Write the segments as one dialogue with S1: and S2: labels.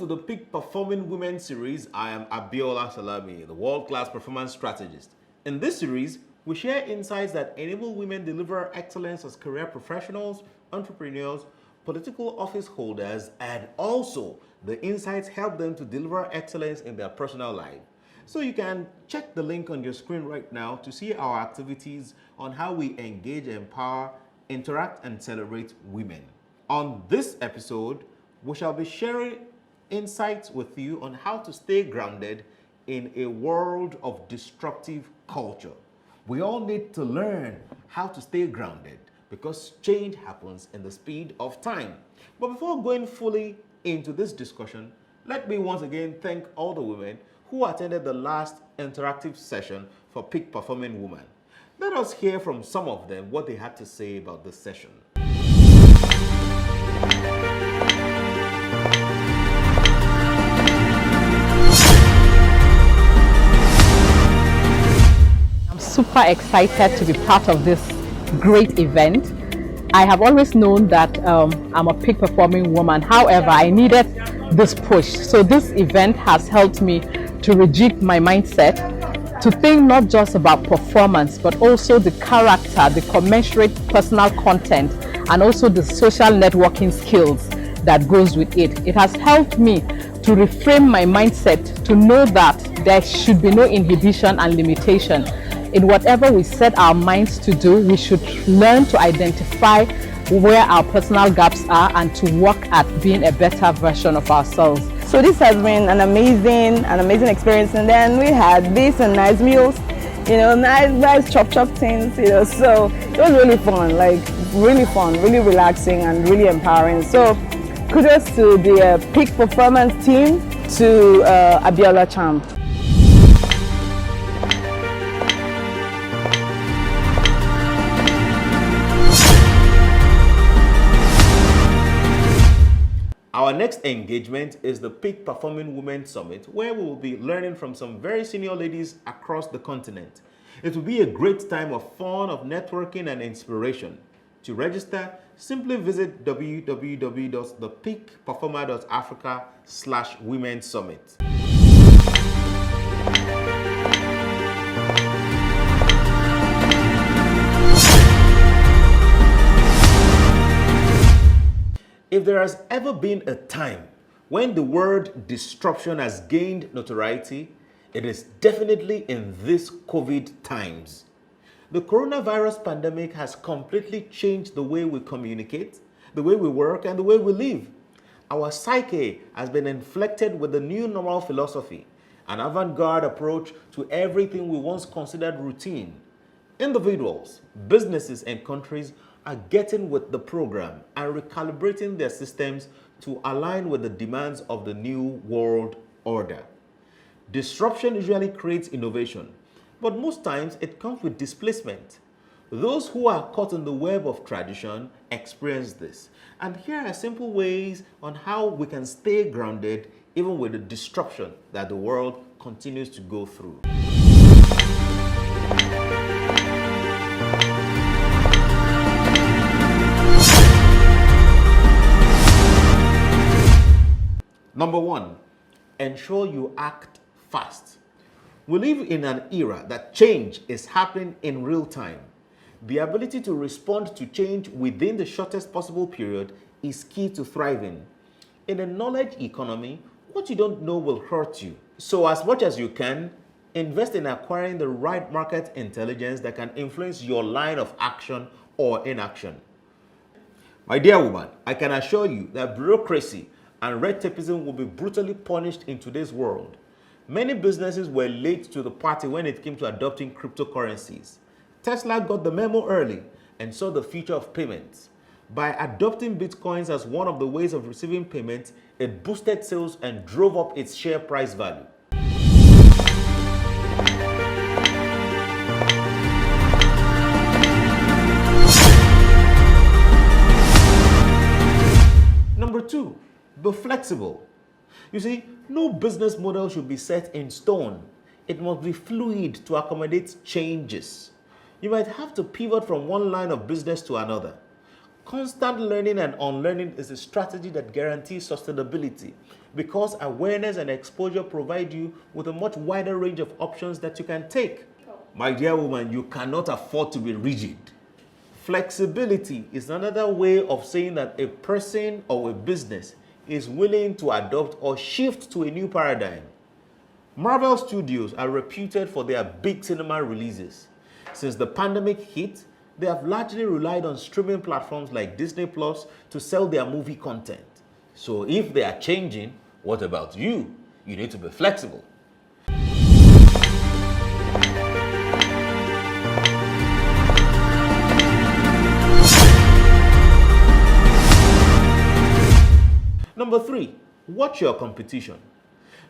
S1: to the Peak Performing Women series. I am Abiola Salami, the world-class performance strategist. In this series, we share insights that enable women deliver excellence as career professionals, entrepreneurs, political office holders, and also the insights help them to deliver excellence in their personal life. So you can check the link on your screen right now to see our activities on how we engage, empower, interact, and celebrate women. On this episode, we shall be sharing insights with you on how to stay grounded in a world of disruptive culture. We all need to learn how to stay grounded because change happens in the speed of time. But before going fully into this discussion, let me once again thank all the women who attended the last interactive session for Peak Performing Women. Let us hear from some of them what they had to say about this session.
S2: Super excited to be part of this great event. I have always known that I'm a peak performing woman. However, I needed this push. So this event has helped me to rejig my mindset, to think not just about performance, but also the character, the commensurate personal content, and also the social networking skills that goes with it. It has helped me to reframe my mindset, to know that there should be no inhibition and limitation. In whatever we set our minds to do, we should learn to identify where our personal gaps are and to work at being a better version of ourselves.
S3: So this has been an amazing experience, and then we had this and nice meals, nice chop things, so it was really fun, really relaxing and really empowering. So kudos to the peak performance team, to Abiola Champ.
S1: Our next engagement is the Peak Performing Women Summit, where we will be learning from some very senior ladies across the continent. It will be a great time of fun, of networking and inspiration. To register, simply visit www.thepeakperformer.africa/Women Summit. If there has ever been a time when the word disruption has gained notoriety, it is definitely in these COVID times. The coronavirus pandemic has completely changed the way we communicate, the way we work, and the way we live. Our psyche has been inflected with the new normal philosophy, an avant-garde approach to everything we once considered routine. Individuals, businesses, and countries are getting with the program and recalibrating their systems to align with the demands of the new world order. Disruption usually creates innovation, but most times it comes with displacement. Those who are caught in the web of tradition experience this. And here are simple ways on how we can stay grounded even with the disruption that the world continues to go through. Number one, ensure you act fast. We live in an era that change is happening in real time. The ability to respond to change within the shortest possible period is key to thriving. In a knowledge economy, what you don't know will hurt you. So as much as you can, invest in acquiring the right market intelligence that can influence your line of action or inaction. My dear woman, I can assure you that bureaucracy and red tapeism will be brutally punished in today's world. Many businesses were late to the party when it came to adopting cryptocurrencies. Tesla got the memo early and saw the future of payments. By adopting Bitcoins as one of the ways of receiving payments, it boosted sales and drove up its share price value. Number two, be flexible. You see, no business model should be set in stone. It must be fluid to accommodate changes. You might have to pivot from one line of business to another. Constant learning and unlearning is a strategy that guarantees sustainability because awareness and exposure provide you with a much wider range of options that you can take. My dear woman, you cannot afford to be rigid. Flexibility is another way of saying that a person or a business is willing to adopt or shift to a new paradigm. Marvel Studios are reputed for their big cinema releases. Since the pandemic hit, they have largely relied on streaming platforms like Disney Plus to sell their movie content. So if they are changing, what about you? You need to be flexible. Number 3, watch your competition.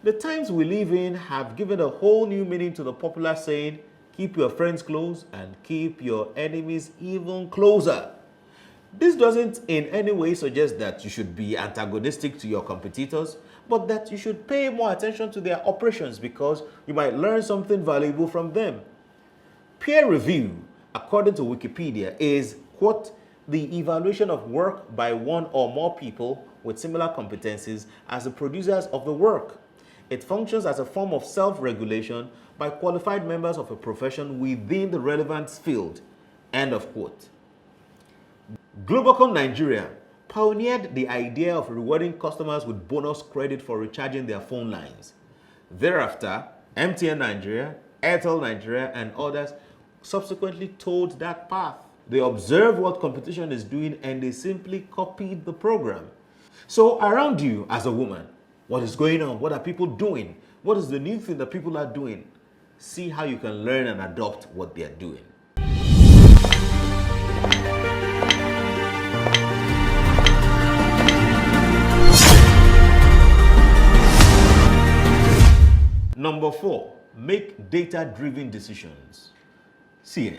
S1: The times we live in have given a whole new meaning to the popular saying, keep your friends close and keep your enemies even closer. This doesn't in any way suggest that you should be antagonistic to your competitors, but that you should pay more attention to their operations because you might learn something valuable from them. Peer review, according to Wikipedia, is, quote, the evaluation of work by one or more people with similar competencies as the producers of the work. It functions as a form of self-regulation by qualified members of a profession within the relevant field. End of quote. Globacom Nigeria pioneered the idea of rewarding customers with bonus credit for recharging their phone lines. Thereafter, MTN Nigeria, Airtel Nigeria, and others subsequently toed that path. They observed what competition is doing and they simply copied the program. So around you as a woman, what is going on? What are people doing? What is the new thing that people are doing? See how you can learn and adopt what they are doing. Number 4, make data-driven decisions. See,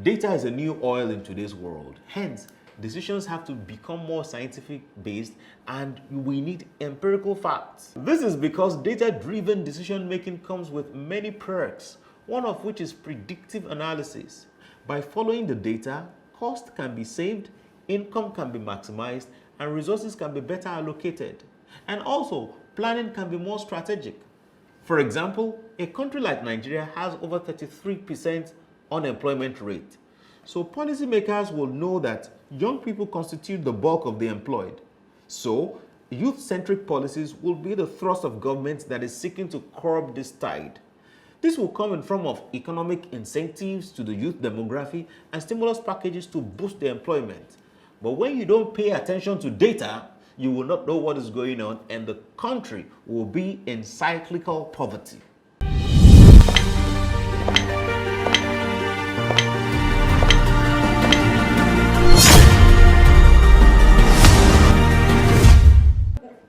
S1: data is a new oil in today's world. Hence, decisions have to become more scientific-based and we need empirical facts. This is because data-driven decision-making comes with many perks, one of which is predictive analysis. By following the data, cost can be saved, income can be maximized, and resources can be better allocated. And also, planning can be more strategic. For example, a country like Nigeria has over 33% unemployment rate. So policymakers will know that young people constitute the bulk of the employed. So youth-centric policies will be the thrust of government that is seeking to curb this tide. This will come in form of economic incentives to the youth demography and stimulus packages to boost the employment. But when you don't pay attention to data, you will not know what is going on and the country will be in cyclical poverty.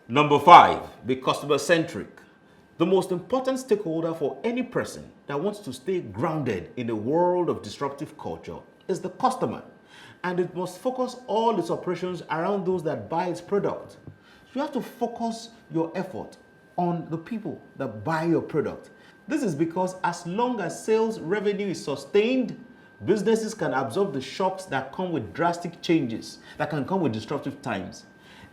S1: Number 5, be customer-centric. The most important stakeholder for any person that wants to stay grounded in a world of disruptive culture is the customer, and it must focus all its operations around those that buy its product. You have to focus your effort on the people that buy your product. This is because as long as sales revenue is sustained, businesses can absorb the shocks that come with drastic changes, that can come with disruptive times.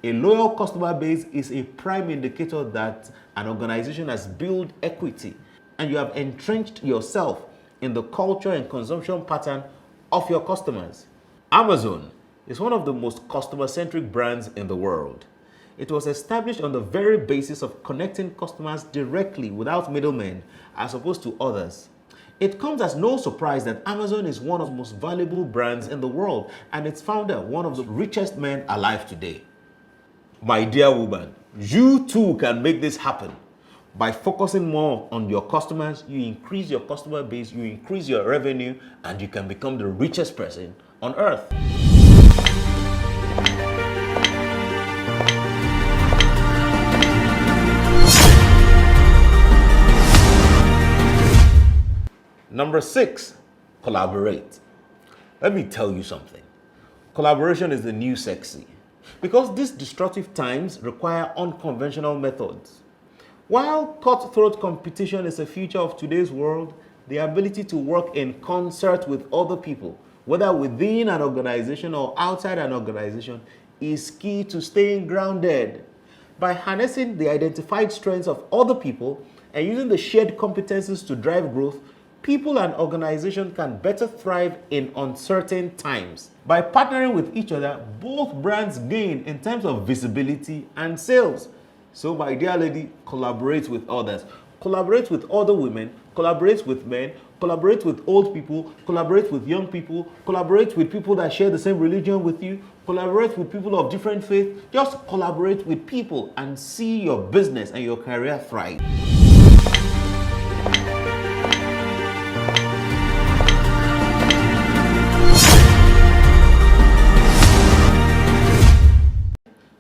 S1: A loyal customer base is a prime indicator that an organization has built equity and you have entrenched yourself in the culture and consumption pattern of your customers. Amazon is one of the most customer-centric brands in the world. It was established on the very basis of connecting customers directly without middlemen as opposed to others. It comes as no surprise that Amazon is one of the most valuable brands in the world and its founder, one of the richest men alive today. My dear woman, you too can make this happen. By focusing more on your customers, you increase your customer base, you increase your revenue, and you can become the richest person on earth. Number 6, collaborate. Let me tell you something. Collaboration is the new sexy. Because these disruptive times require unconventional methods. While cutthroat competition is a feature of today's world, the ability to work in concert with other people whether within an organization or outside an organization, is key to staying grounded. By harnessing the identified strengths of other people and using the shared competencies to drive growth, people and organizations can better thrive in uncertain times. By partnering with each other, both brands gain in terms of visibility and sales. So, my dear lady, collaborate with others. Collaborate with other women, collaborate with men, collaborate with old people, collaborate with young people, collaborate with people that share the same religion with you, collaborate with people of different faith. Just collaborate with people and see your business and your career thrive.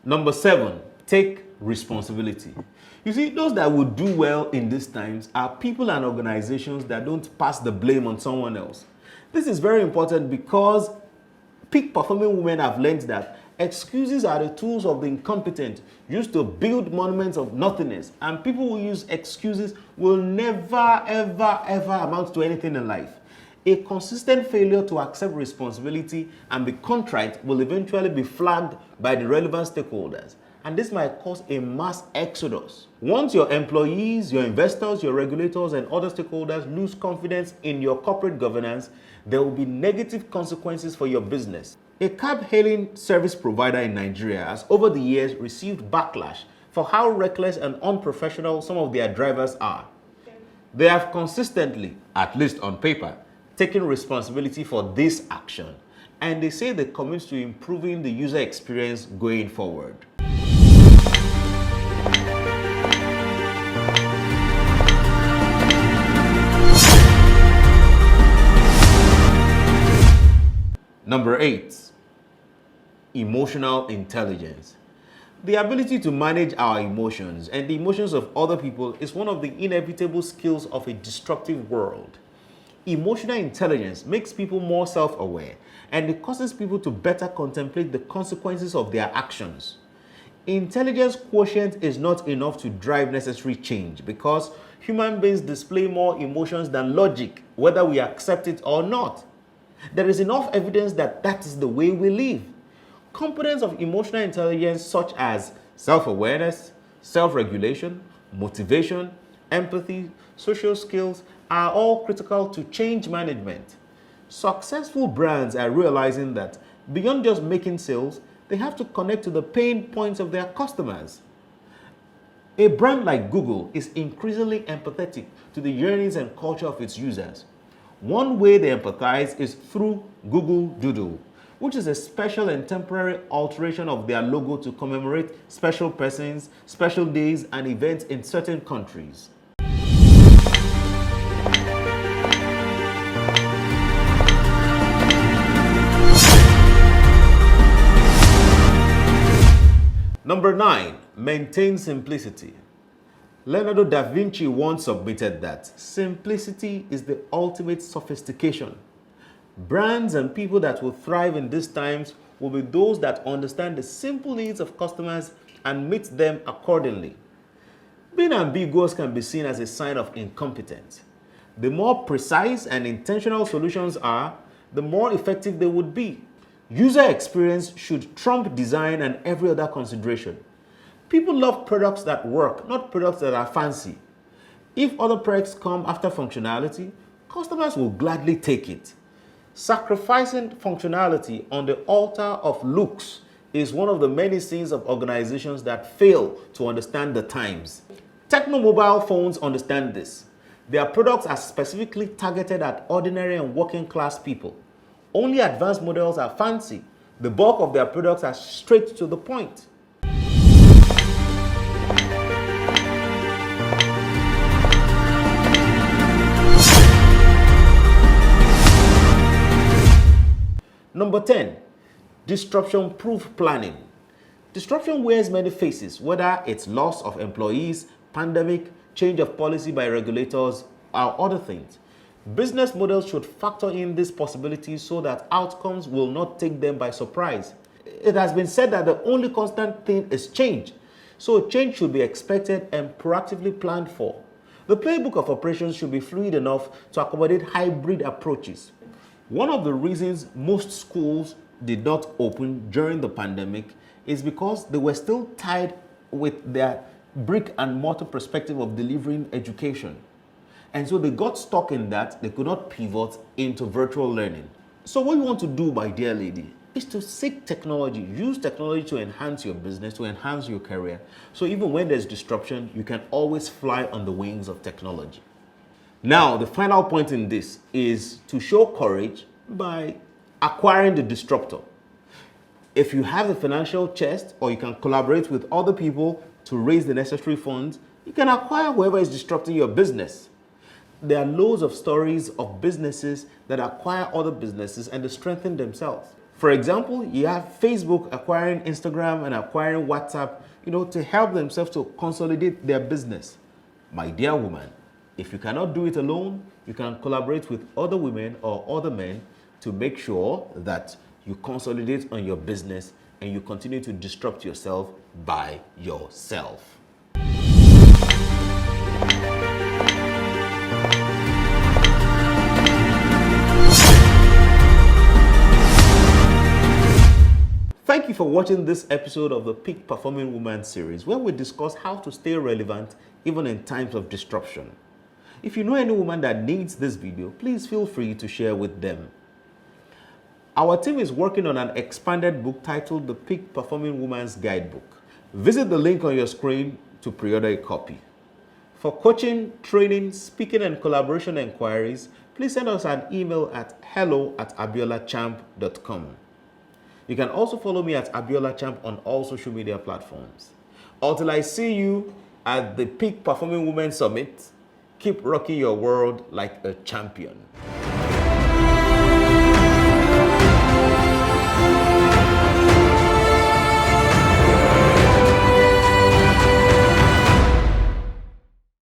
S1: Number 7, take responsibility. You see, those that will do well in these times are people and organizations that don't pass the blame on someone else. This is very important because peak performing women have learned that excuses are the tools of the incompetent used to build monuments of nothingness, and people who use excuses will never, ever amount to anything in life. A consistent failure to accept responsibility and be contrite will eventually be flagged by the relevant stakeholders, and this might cause a mass exodus. Once your employees, your investors, your regulators, and other stakeholders lose confidence in your corporate governance, there will be negative consequences for your business. A cab-hailing service provider in Nigeria has over the years received backlash for how reckless and unprofessional some of their drivers are. They have consistently, at least on paper, taken responsibility for this action, and they say they commit to improving the user experience going forward. Number 8, emotional intelligence. The ability to manage our emotions and the emotions of other people is one of the inevitable skills of a disruptive world. Emotional intelligence makes people more self-aware, and it causes people to better contemplate the consequences of their actions. Intelligence quotient is not enough to drive necessary change because human beings display more emotions than logic, whether we accept it or not. There is enough evidence that that is the way we live. Components of emotional intelligence such as self-awareness, self-regulation, motivation, empathy, social skills are all critical to change management. Successful brands are realizing that beyond just making sales, they have to connect to the pain points of their customers. A brand like Google is increasingly empathetic to the yearnings and culture of its users. One way they empathize is through Google Doodle, which is a special and temporary alteration of their logo to commemorate special persons, special days, and events in certain countries. Number 9, maintain simplicity. Leonardo da Vinci once submitted that simplicity is the ultimate sophistication. Brands and people that will thrive in these times will be those that understand the simple needs of customers and meet them accordingly. Being ambiguous can be seen as a sign of incompetence. The more precise and intentional solutions are, the more effective they would be. User experience should trump design and every other consideration. People love products that work, not products that are fancy. If other products come after functionality, customers will gladly take it. Sacrificing functionality on the altar of looks is one of the many sins of organizations that fail to understand the times. Techno mobile phones understand this. Their products are specifically targeted at ordinary and working class people. Only advanced models are fancy. The bulk of their products are straight to the point. Number 10, disruption-proof planning. Disruption wears many faces, whether it's loss of employees, pandemic, change of policy by regulators, or other things. Business models should factor in these possibilities so that outcomes will not take them by surprise. It has been said that the only constant thing is change, so change should be expected and proactively planned for. The playbook of operations should be fluid enough to accommodate hybrid approaches. One of the reasons most schools did not open during the pandemic is because they were still tied with their brick and mortar perspective of delivering education. And so they got stuck in that. They could not pivot into virtual learning. So what you want to do, my dear lady, is to seek technology. Use technology to enhance your business, to enhance your career. So even when there's disruption, you can always fly on the wings of technology. Now, the final point in this is to show courage by acquiring the disruptor. If you have the financial chest, or you can collaborate with other people to raise the necessary funds, you can acquire whoever is disrupting your business. There are loads of stories of businesses that acquire other businesses and they strengthen themselves. For example, you have Facebook acquiring Instagram and acquiring WhatsApp, to help themselves to consolidate their business. My dear woman, if you cannot do it alone, you can collaborate with other women or other men to make sure that you consolidate on your business and you continue to disrupt yourself by yourself. Thank you for watching this episode of the Peak Performing Woman series, where we discuss how to stay relevant even in times of disruption. If you know any woman that needs this video, please feel free to share with them. Our team is working on an expanded book titled The Peak Performing Woman's Guidebook. Visit the link on your screen to pre-order a copy. For coaching, training, speaking, and collaboration inquiries, please send us an email at hello@abiolachamp.com. You can also follow me at Abiola Champ on all social media platforms. Until I see you at the Peak Performing Women Summit, keep rocking your world like a champion.